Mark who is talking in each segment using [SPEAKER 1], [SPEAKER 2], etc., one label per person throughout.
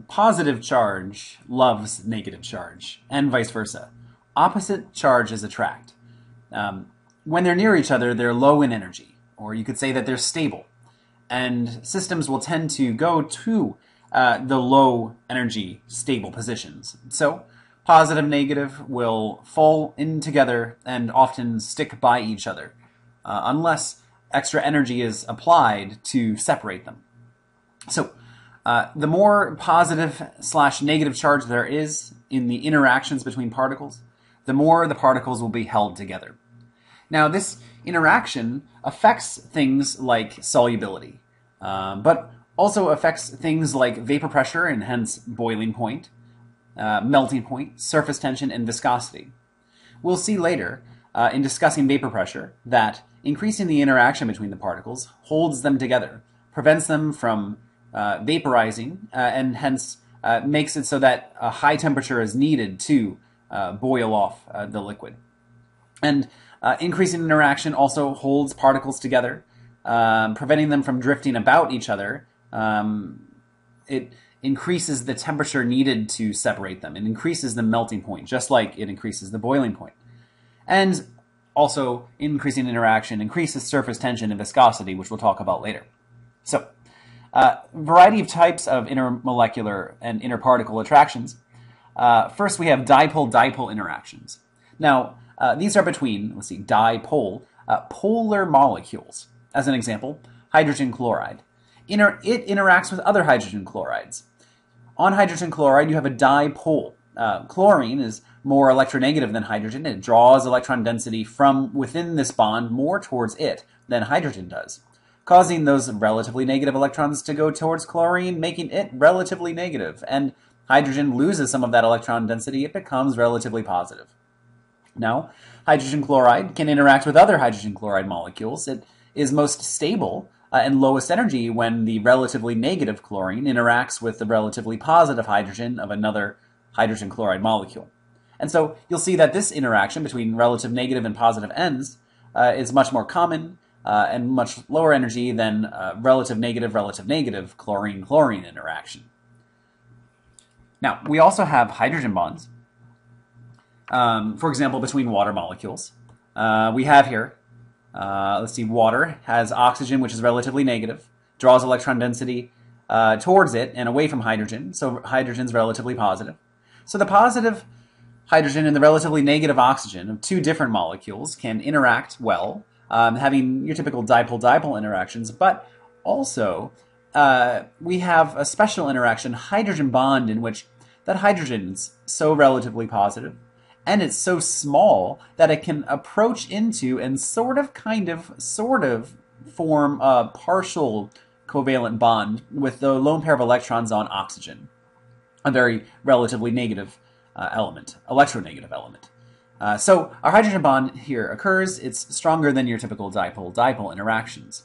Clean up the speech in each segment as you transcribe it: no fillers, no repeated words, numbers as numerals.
[SPEAKER 1] Positive charge loves negative charge, and vice versa. Opposite charges attract. When they're near each other, they're low in energy, or you could say that they're stable. And systems will tend to go to the low energy stable positions. So positive, negative will fall in together and often stick by each other, unless extra energy is applied to separate them. So the more positive / negative charge there is in the interactions between particles, the more the particles will be held together. Now, this interaction affects things like solubility, but also affects things like vapor pressure and hence boiling point, melting point, surface tension, and viscosity. We'll see later in discussing vapor pressure that increasing the interaction between the particles holds them together, prevents them from vaporizing, and hence makes it so that a high temperature is needed to boil off the liquid. And increasing interaction also holds particles together, preventing them from drifting about each other. It increases the temperature needed to separate them. It increases the melting point, just like it increases the boiling point. And also, increasing interaction increases surface tension and viscosity, which we'll talk about later. So, variety of types of intermolecular and interparticle attractions. First, we have dipole-dipole interactions. Now, these are between, dipole, polar molecules. As an example, hydrogen chloride. It interacts with other hydrogen chlorides. On hydrogen chloride, you have a dipole. Chlorine is more electronegative than hydrogen, and it draws electron density from within this bond more towards it than hydrogen does, causing those relatively negative electrons to go towards chlorine, making it relatively negative, and hydrogen loses some of that electron density, it becomes relatively positive. Now, hydrogen chloride can interact with other hydrogen chloride molecules. It is most stable and lowest energy when the relatively negative chlorine interacts with the relatively positive hydrogen of another hydrogen chloride molecule. And so you'll see that this interaction between relative negative and positive ends is much more common and much lower energy than relative negative chlorine-chlorine interaction. Now, we also have hydrogen bonds. For example, between water molecules. We have here, water has oxygen, which is relatively negative, draws electron density towards it and away from hydrogen, so hydrogen's relatively positive. So the positive hydrogen and the relatively negative oxygen of two different molecules can interact well, having your typical dipole-dipole interactions, but also we have a special interaction, hydrogen bond, in which that hydrogen is so relatively positive, and it's so small that it can approach into and sort of form a partial covalent bond with the lone pair of electrons on oxygen, a very relatively negative electronegative element. So our hydrogen bond here occurs. It's stronger than your typical dipole-dipole interactions.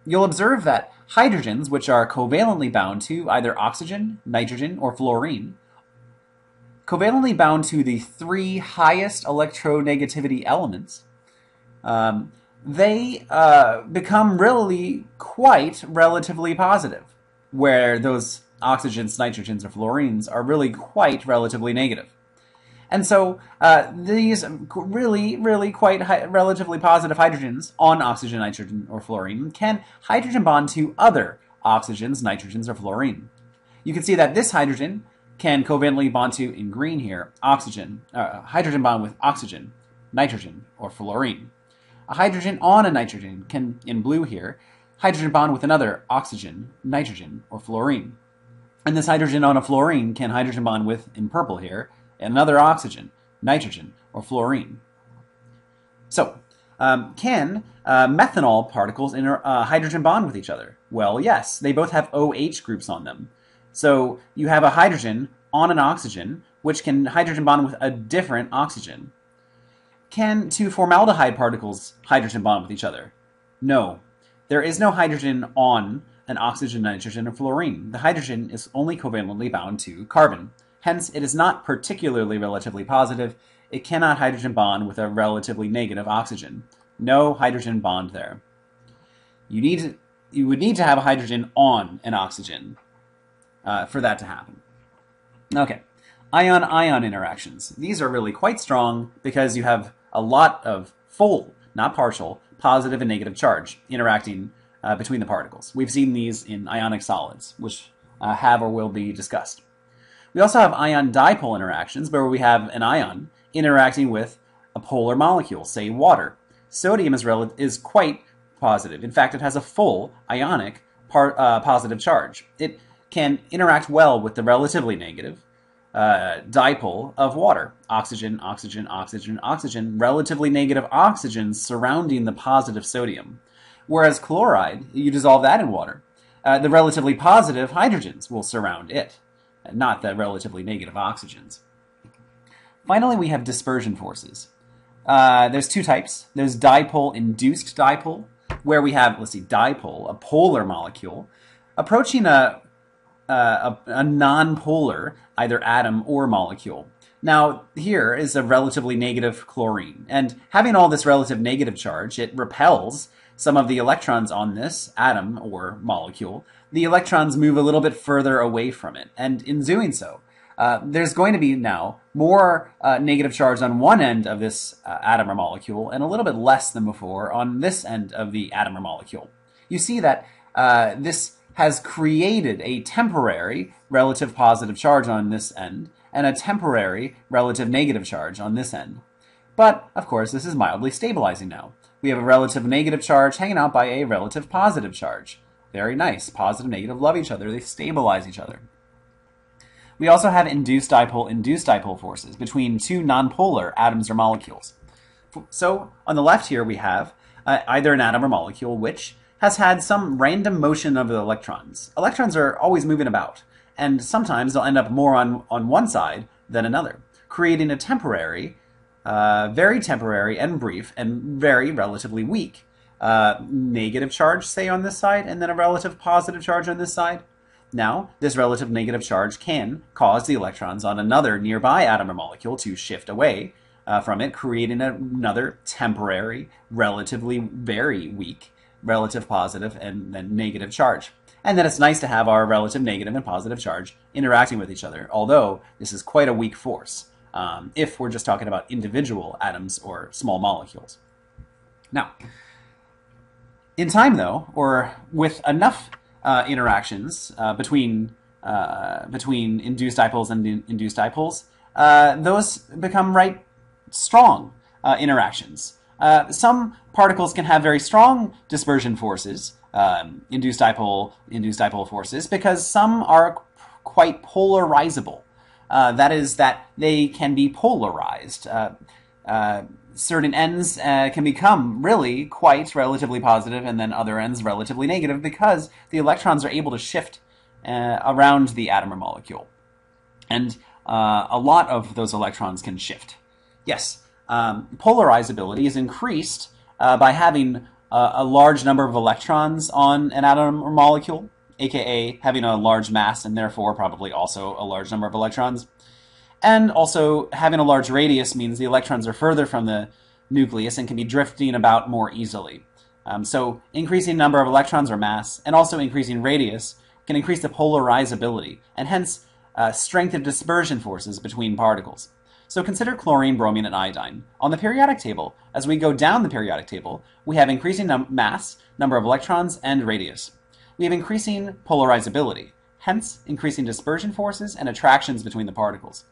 [SPEAKER 1] You'll observe that hydrogens, which are covalently bound to either oxygen, nitrogen, or fluorine, covalently bound to the three highest electronegativity elements, they become really quite relatively positive, where those oxygens, nitrogens, or fluorines are really quite relatively negative. And so these really quite relatively positive hydrogens on oxygen, nitrogen, or fluorine can hydrogen bond to other oxygens, nitrogens, or fluorine. You can see that this hydrogen can covalently bond to, in green here, hydrogen bond with oxygen, nitrogen, or fluorine. A hydrogen on a nitrogen can, in blue here, hydrogen bond with another oxygen, nitrogen, or fluorine. And this hydrogen on a fluorine can hydrogen bond with, in purple here, another oxygen, nitrogen, or fluorine. So, can methanol particles hydrogen bond with each other? Well, yes, they both have OH groups on them. So you have a hydrogen on an oxygen, which can hydrogen bond with a different oxygen. Can two formaldehyde particles hydrogen bond with each other? No. There is no hydrogen on an oxygen, nitrogen, or fluorine. The hydrogen is only covalently bound to carbon. Hence, it is not particularly relatively positive. It cannot hydrogen bond with a relatively negative oxygen. No hydrogen bond there. You need you would need to have a hydrogen on an oxygen for that to happen. Okay, ion-ion interactions. These are really quite strong because you have a lot of full, not partial, positive and negative charge interacting between the particles. We've seen these in ionic solids, which have or will be discussed. We also have ion-dipole interactions, where we have an ion interacting with a polar molecule, say water. Sodium is quite positive. In fact, it has a full ionic positive charge. It can interact well with the relatively negative dipole of water. Oxygen, oxygen, oxygen, oxygen, relatively negative oxygens surrounding the positive sodium. Whereas chloride, you dissolve that in water. The relatively positive hydrogens will surround it, not the relatively negative oxygens. Finally, we have dispersion forces. There's two types. There's dipole-induced dipole, where we have, let's see, dipole, a polar molecule, approaching a non-polar, either atom or molecule. Now, here is a relatively negative chlorine, and having all this relative negative charge, it repels some of the electrons on this atom or molecule. The electrons move a little bit further away from it, and in doing so, there's going to be now more negative charge on one end of this atom or molecule and a little bit less than before on this end of the atom or molecule. You see that this has created a temporary relative positive charge on this end and a temporary relative negative charge on this end. But, of course, this is mildly stabilizing now. We have a relative negative charge hanging out by a relative positive charge. Very nice. Positive and negative love each other. They stabilize each other. We also have induced dipole forces between two nonpolar atoms or molecules. So on the left here we have either an atom or molecule which has had some random motion of the electrons. Electrons are always moving about, and sometimes they'll end up more on one side than another, creating a temporary, very temporary and brief and very relatively weak negative charge, say, on this side, and then a relative positive charge on this side. Now, this relative negative charge can cause the electrons on another nearby atom or molecule to shift away from it, creating another temporary, relatively very weak relative positive and then negative charge. And then it's nice to have our relative negative and positive charge interacting with each other, although this is quite a weak force if we're just talking about individual atoms or small molecules. Now, in time, though, or with enough interactions between induced dipoles and induced dipoles, those become right strong interactions. Some particles can have very strong dispersion forces, induced dipole forces, because some are quite polarizable. That is, that they can be polarized. Certain ends can become really quite relatively positive and then other ends relatively negative because the electrons are able to shift around the atom or molecule. And a lot of those electrons can shift. Yes, polarizability is increased by having a large number of electrons on an atom or molecule, aka having a large mass and therefore probably also a large number of electrons. And also, having a large radius means the electrons are further from the nucleus and can be drifting about more easily. So increasing number of electrons or mass and also increasing radius can increase the polarizability and hence strengthen dispersion forces between particles. So consider chlorine, bromine, and iodine. On the periodic table, as we go down the periodic table, we have increasing mass, number of electrons, and radius. We have increasing polarizability, hence increasing dispersion forces and attractions between the particles.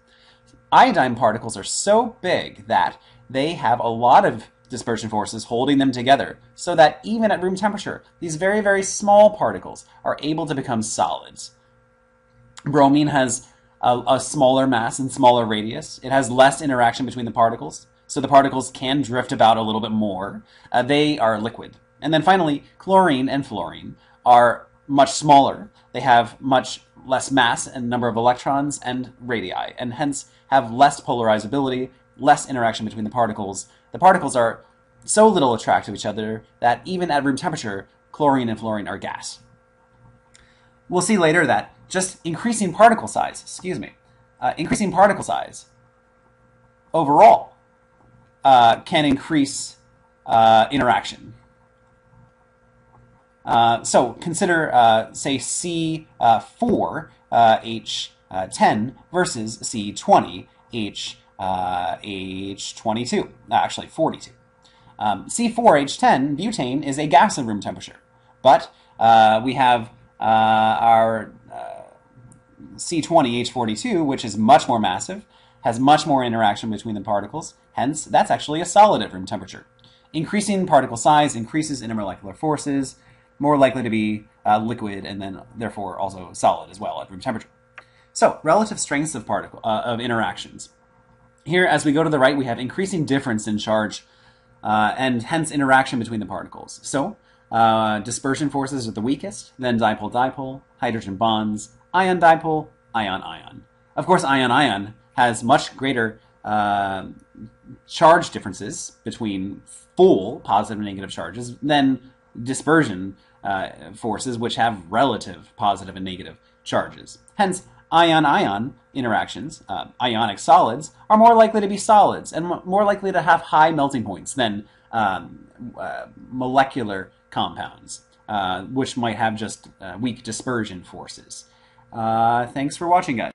[SPEAKER 1] Iodine particles are so big that they have a lot of dispersion forces holding them together, so that even at room temperature, these very, very small particles are able to become solids. Bromine has a smaller mass and smaller radius. It has less interaction between the particles, so the particles can drift about a little bit more. They are liquid. And then finally, chlorine and fluorine are much smaller. They have much less mass and number of electrons and radii, and hence have less polarizability, less interaction between the particles. The particles are so little attract to each other that even at room temperature, chlorine and fluorine are gas. We'll see later that just increasing particle size, increasing particle size overall can increase interaction. So consider, say, C4H10 versus C20H22, actually 42. C4H10 butane is a gas at room temperature, but we have our C20H42, which is much more massive, has much more interaction between the particles, hence that's actually a solid at room temperature. Increasing particle size increases intermolecular forces, more likely to be liquid and then therefore also solid as well at room temperature. So, relative strengths of interactions. Here, as we go to the right, we have increasing difference in charge and hence interaction between the particles. So, dispersion forces are the weakest, then dipole-dipole, hydrogen bonds, ion-dipole, ion-ion. Of course, ion-ion has much greater charge differences between full positive and negative charges than dispersion forces, which have relative positive and negative charges. Hence, ion-ion interactions, ionic solids, are more likely to be solids and more likely to have high melting points than molecular compounds, which might have just weak dispersion forces. Thanks for watching, guys.